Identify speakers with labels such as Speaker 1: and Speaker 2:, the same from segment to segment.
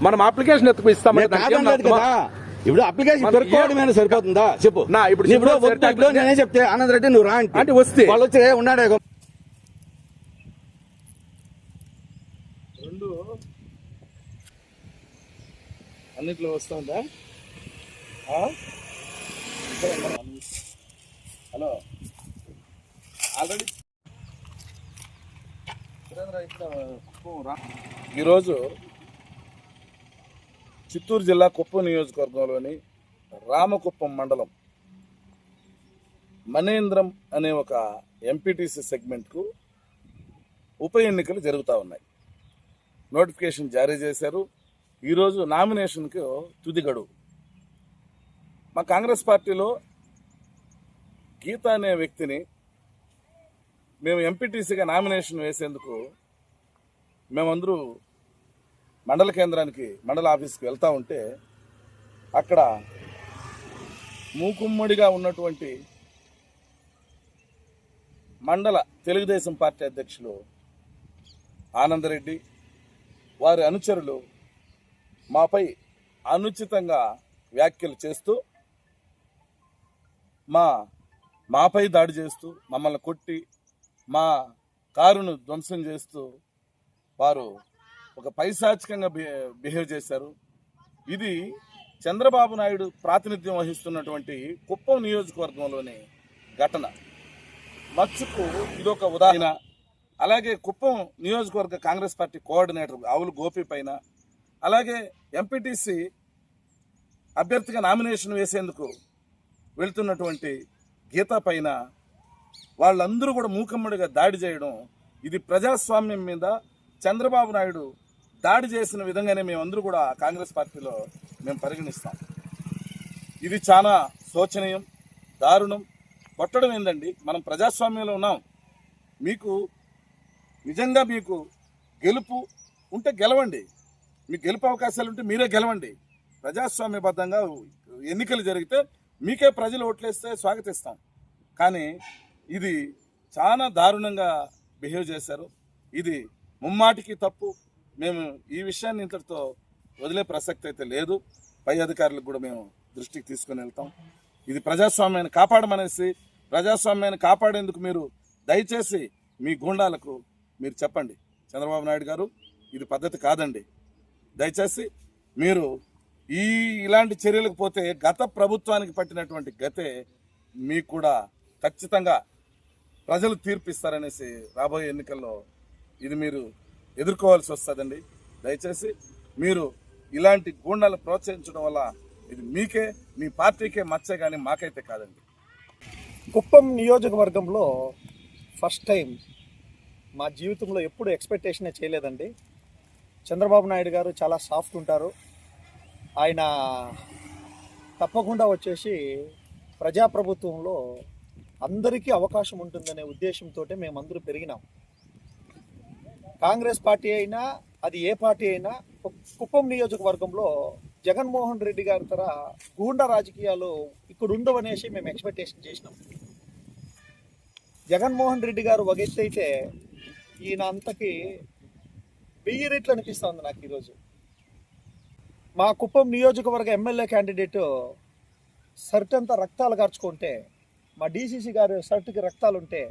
Speaker 1: మనం అప్లికేషన్ ఎత్తుకు ఇస్తాం
Speaker 2: ఇప్పుడు అప్లికేషన్ పెట్టుకోవడమే సరిపోతుందా చెప్పు. ఇప్పుడు నేనే చెప్తే ఆనంద్ రెడ్డి నువ్వు రా అంటే వస్తే వాళ్ళు వచ్చి ఉన్నాడే
Speaker 1: రెండు అన్నిట్లో వస్తుందా? హలో ఆల్రెడీ ఈరోజు చిత్తూరు జిల్లా కుప్పం నియోజకవర్గంలోని రామకుప్పం మండలం మనేంద్రం అనే ఒక ఎంపీటీసీ సెగ్మెంట్కు ఉప ఎన్నికలు జరుగుతూ ఉన్నాయి. నోటిఫికేషన్ జారీ చేశారు. ఈరోజు నామినేషన్కు తుది గడువు. మా కాంగ్రెస్ పార్టీలో గీత అనే వ్యక్తిని మేము ఎంపీటీసీగా నామినేషన్ వేసేందుకు మేమందరూ మండల కేంద్రానికి మండల ఆఫీస్కి వెళ్తూ ఉంటే అక్కడ మూకుమ్మడిగా ఉన్నటువంటి మండల తెలుగుదేశం పార్టీ అధ్యక్షులు ఆనందరెడ్డి వారి అనుచరులు మాపై అనుచితంగా వ్యాఖ్యలు చేస్తూ మాపై దాడి చేస్తూ మమ్మల్ని కొట్టి మా కారును ధ్వంసం చేస్తూ వారు ఒక పైశాచికంగా బిహేవ్ చేశారు. ఇది చంద్రబాబు నాయుడు ప్రాతినిధ్యం వహిస్తున్నటువంటి కుప్పం నియోజకవర్గంలోని ఘటన. మచ్చుకు ఇదొక ఉదాహరణ. అలాగే కుప్పం నియోజకవర్గ కాంగ్రెస్ పార్టీ కోఆర్డినేటర్ ఆవులు గోపి పైన, అలాగే ఎంపీటీసీ అభ్యర్థిగా నామినేషన్ వేసేందుకు వెళ్తున్నటువంటి గీత పైన వాళ్ళందరూ కూడా మూకమ్మడిగా దాడి చేయడం, ఇది ప్రజాస్వామ్యం మీద చంద్రబాబు నాయుడు దాడి చేసిన విధంగానే మేమందరూ కూడా కాంగ్రెస్ పార్టీలో మేము పరిగణిస్తాం. ఇది చాలా శోచనీయం, దారుణం. కొట్టడం ఏందండి? మనం ప్రజాస్వామ్యంలో ఉన్నాం. నిజంగా మీకు గెలుపు ఉంటే గెలవండి, మీకు గెలుపు అవకాశాలు ఉంటే మీరే గెలవండి. ప్రజాస్వామ్యబద్ధంగా ఎన్నికలు జరిగితే మీకే ప్రజలు ఓట్లేస్తే స్వాగతిస్తాం. కానీ ఇది చాలా దారుణంగా బిహేవ్ చేశారు. ఇది ముమ్మాటికి తప్పు. మేము ఈ విషయాన్ని ఇంతటితో వదిలే ప్రసక్తి అయితే లేదు. పై అధికారులకు కూడా మేము దృష్టికి తీసుకుని వెళ్తాం. ఇది ప్రజాస్వామ్యాన్ని కాపాడమనేసి, ప్రజాస్వామ్యాన్ని కాపాడేందుకు మీరు దయచేసి మీ గూండాలకు మీరు చెప్పండి, చంద్రబాబు నాయుడు గారు ఇది పద్ధతి కాదండి, దయచేసి మీరు ఇలాంటి చర్యలకు పోతే గత ప్రభుత్వానికి పట్టినటువంటి గతే మీకు కూడా ఖచ్చితంగా ప్రజలు తీర్పిస్తారనేసి రాబోయే ఎన్నికల్లో ఇది మీరు ఎదుర్కోవాల్సి వస్తుందండి. దయచేసి మీరు ఇలాంటి గూండాలు ప్రోత్సహించడం వల్ల ఇది మీకే, మీ పార్టీకే మచ్చే కానీ మాకైతే కాదండి.
Speaker 3: కుప్పం నియోజకవర్గంలో ఫస్ట్ టైం మా జీవితంలో ఎప్పుడు ఎక్స్పెక్టేషనే చేయలేదండి. చంద్రబాబు నాయుడు గారు చాలా సాఫ్ట్ ఉంటారు. ఆయన తప్పకుండా వచ్చేసి ప్రజాప్రభుత్వంలో అందరికీ అవకాశం ఉంటుందనే ఉద్దేశంతో మేమందరూ పెరిగినాం. కాంగ్రెస్ పార్టీ అయినా అది ఏ పార్టీ అయినా కుప్పం నియోజకవర్గంలో జగన్మోహన్ రెడ్డి గారి తర గూండా రాజకీయాలు ఇక్కడ ఉండవనేసి మేము ఎక్స్పెక్టేషన్ చేసినాం. జగన్మోహన్ రెడ్డి గారు ఒక ఎత్తు అయితే ఈయన అంతకి 1000 రెట్లు అనిపిస్తుంది నాకు ఈరోజు. మా కుప్పం నియోజకవర్గ ఎమ్మెల్యే క్యాండిడేట్ షర్ట్ అంతా రక్తాలు కార్చుకుంటే, మా డీసీసీ గారు షర్ట్కి రక్తాలు ఉంటే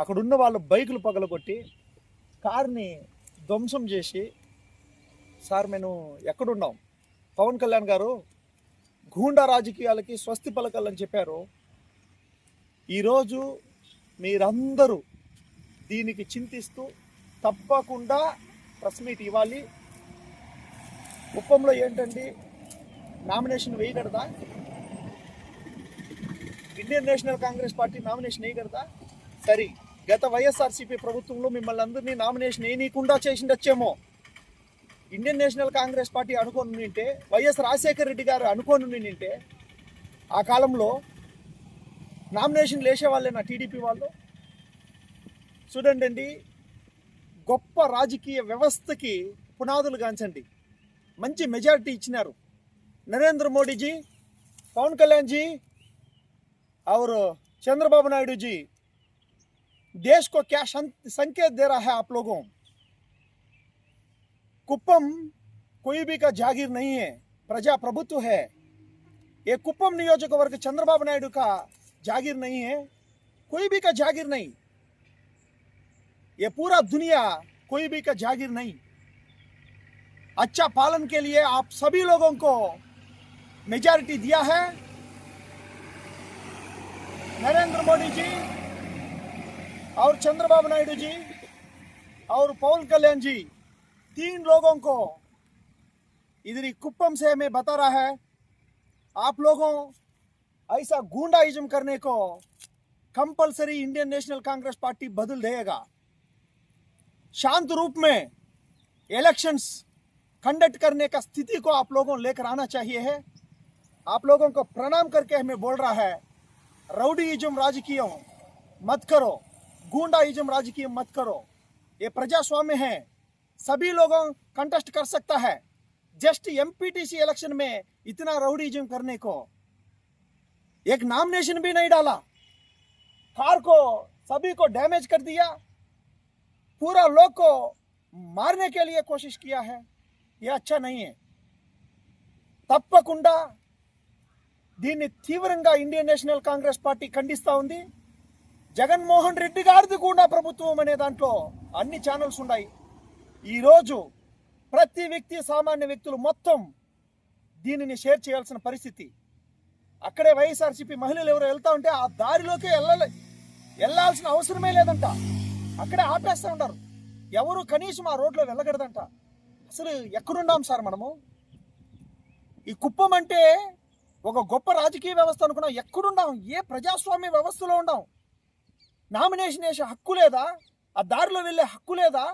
Speaker 3: అక్కడున్న వాళ్ళు బైకులు పగలగొట్టి కార్ని ధ్వంసం చేసి, సార్ మేము ఎక్కడున్నాం, పవన్ కళ్యాణ్ గారు గూండా రాజకీయాలకి స్వస్తి పలకాలని చెప్పారు. ఈరోజు మీరందరూ దీనికి చింతిస్తూ తప్పకుండా ప్రెస్ మీట్ ఇవ్వాలి. కుప్పంలో ఏంటండి నామినేషన్ వేయగలదా? ఇండియన్ నేషనల్ కాంగ్రెస్ పార్టీ నామినేషన్ వేయగలదా? సరే, గత వైఎస్ఆర్సీపీ ప్రభుత్వంలో మిమ్మల్ని అందరినీ నామినేషన్ వేయనీయకుండా చేసిండొచ్చేమో. ఇండియన్ నేషనల్ కాంగ్రెస్ పార్టీ అనుకోని నింటే, వైఎస్ రాజశేఖర రెడ్డి గారు అనుకోని నింటే ఆ కాలంలో నామినేషన్లు వేసేవాళ్ళేనా టీడీపీ వాళ్ళు? చూడండి, గొప్ప రాజకీయ వ్యవస్థకి పునాదులు గాంచండి. మంచి మెజారిటీ ఇచ్చినారు. నరేంద్ర మోడీజీ, పవన్ కళ్యాణ్ జీ, और चंद्रबाबू नायडू जी देश को क्या संकेत दे रहा है आप लोगों। कुप्पम कोई भी का जागीर नहीं है, प्रजा प्रभुत्व है। ये कुप्पम नियोजकवर्ग चंद्रबाबू नायडू का जागीर नहीं है, कोई भी का जागीर नहीं। ये पूरा दुनिया कोई भी का जागीर नहीं। अच्छा पालन के लिए आप सभी लोगों को मेजॉरिटी दिया है। नरेंद्र मोदी जी और चंद्रबाबू नायडू जी और पवन कल्याण जी, 3 लोगों को इधर कुप्पम से हमें बता रहा है, आप लोगों ऐसा गुंडाइज्म करने को compulsory Indian national Congress party बदल देगा। शांत रूप में इलेक्शंस कंडक्ट करने का स्थिति को आप लोगों लेकर आना चाहिए है। आप लोगों को प्रणाम करके हमें बोल रहा है, रउडीइज्म राजकीय मत करो, गुंडाइज्म राजकीय मत करो। ये प्रजास्वाम्य है, सभी लोगों कंटेस्ट कर सकता है। जस्ट एमपीटीसी इलेक्शन में इतना रउडीइज्म करने को, एक नॉमिनेशन भी नहीं डाला, कार को सभी को डैमेज कर दिया, पूरा लोग को मारने के लिए कोशिश किया है। यह अच्छा नहीं है। తప్పకుండా దీన్ని తీవ్రంగా ఇండియన్ నేషనల్ కాంగ్రెస్ పార్టీ ఖండిస్తూ ఉంది. జగన్మోహన్ రెడ్డి గారిది కూడా ప్రభుత్వం అనే దాంట్లో అన్ని ఛానల్స్ ఉన్నాయి. ఈరోజు ప్రతి వ్యక్తి, సామాన్య వ్యక్తులు మొత్తం దీనిని షేర్ చేయాల్సిన పరిస్థితి. అక్కడే వైఎస్ఆర్సీపీ మహిళలు ఎవరు వెళ్తా ఉంటే ఆ దారిలోకి వెళ్ళాల్సిన అవసరమే లేదంట, అక్కడే ఆపేస్తూ ఉంటారు. ఎవరు కనీసం ఆ రోడ్లో వెళ్ళకూడదంట. అసలు ఎక్కడున్నాం సార్ మనము? ఈ కుప్పం అంటే ఒక గొప్ప రాజకీయ వ్యవస్థ అనుకున్నాం, ఎక్కడున్నాం? ఏ ప్రజాస్వామ్య వ్యవస్థలో ఉన్నాం? నామినేషన్ వేసే హక్కు లేదా? ఆ దారిలో వెళ్ళే హక్కు లేదా?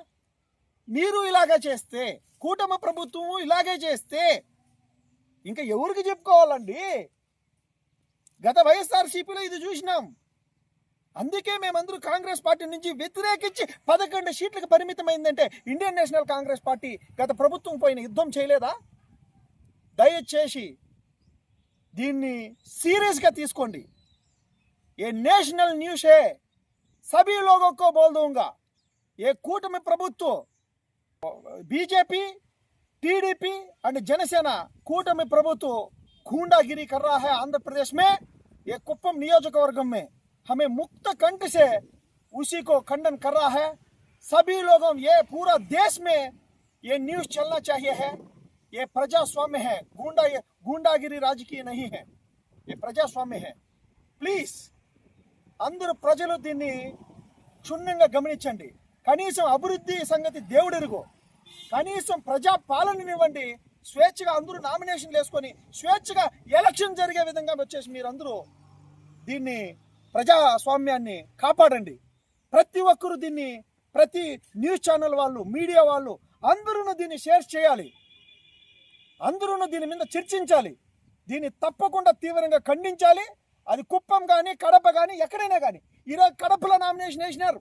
Speaker 3: మీరు ఇలాగే చేస్తే, కూటమి ప్రభుత్వం ఇలాగే చేస్తే ఇంకా ఎవరికి చెప్పుకోవాలండి? గత వైఎస్ఆర్సీపీలో ఇది చూసినాం. అందుకే మేమందరూ కాంగ్రెస్ పార్టీ నుంచి వ్యతిరేకించి 11 సీట్లకు పరిమితమైందంటే ఇండియన్ నేషనల్ కాంగ్రెస్ పార్టీ గత ప్రభుత్వం పైన యుద్ధం చేయలేదా? దయచేసి దీన్ని సీరియస్గా తీసుకోండి. ये नेशनल न्यूज़ है, सभी लोगों को बोल दूंगा, ये కూటమి ప్రభుత్వ बीजेपी, टीडीपी एंड जनसेना కూటమి ప్రభుత్व गूंडागिरी कर रहा है आंध्र प्रदेश में। ये कुप्पम नियोजकवर्ग में हमें मुक्त कंठ से उसी को खंडन कर रहा है। सभी लोगों, ये पूरा देश में ये न्यूज़ चलना चाहिए है। ये प्रजास्वाम्य है, गूंडागिरी राजकीय नहीं है, ये प्रजास्वाम्य है। ప్లీజ్ అందరూ ప్రజలు దీన్ని క్షుణ్ణంగా గమనించండి. కనీసం అభివృద్ధి సంగతి దేవుడెరుగు, కనీసం ప్రజా పాలననివ్వండి. స్వేచ్ఛగా అందరూ నామినేషన్లు వేసుకొని స్వేచ్ఛగా ఎలక్షన్ జరిగే విధంగా వచ్చేసి మీరందరూ దీన్ని ప్రజాస్వామ్యాన్ని కాపాడండి. ప్రతి ఒక్కరూ దీన్ని, ప్రతి న్యూస్ ఛానల్ వాళ్ళు, మీడియా వాళ్ళు అందరూ దీన్ని షేర్ చేయాలి. అందరూ దీని మీద చర్చించాలి. దీన్ని తప్పకుండా తీవ్రంగా ఖండించాలి. అది కుప్పం కానీ, కడప కానీ, ఎక్కడైనా కానీ. ఈరోజు కడపలో నామినేషన్ వేసినారు,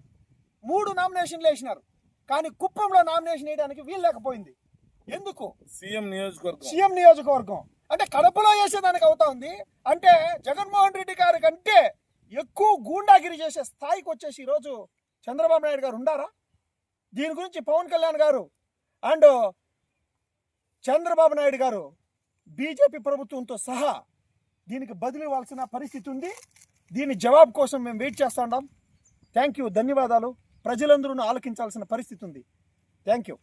Speaker 3: 3 నామినేషన్లు వేసినారు, కానీ కుప్పంలో నామినేషన్ వేయడానికి వీలు లేకపోయింది. ఎందుకు? సీఎం నియోజకవర్గం అంటే కడపలో వేసేదానికి అవుతా ఉంది. అంటే జగన్మోహన్ రెడ్డి గారి కంటే ఎక్కువ గూండాగిరి చేసే స్థాయికి వచ్చేసి ఈరోజు చంద్రబాబు నాయుడు గారు ఉండారా? దీని గురించి పవన్ కళ్యాణ్ గారు అండ్ చంద్రబాబు నాయుడు గారు బీజేపీ ప్రభుత్వంతో సహా దీనికి బదిలీ ఇవ్వాల్సిన పరిస్థితి ఉంది. దీని జవాబు కోసం మేము వెయిట్ చేస్తూ ఉన్నాం. థ్యాంక్ యూ, ధన్యవాదాలు. ప్రజలందరూ ఆలకించాల్సిన పరిస్థితి ఉంది. Thank you.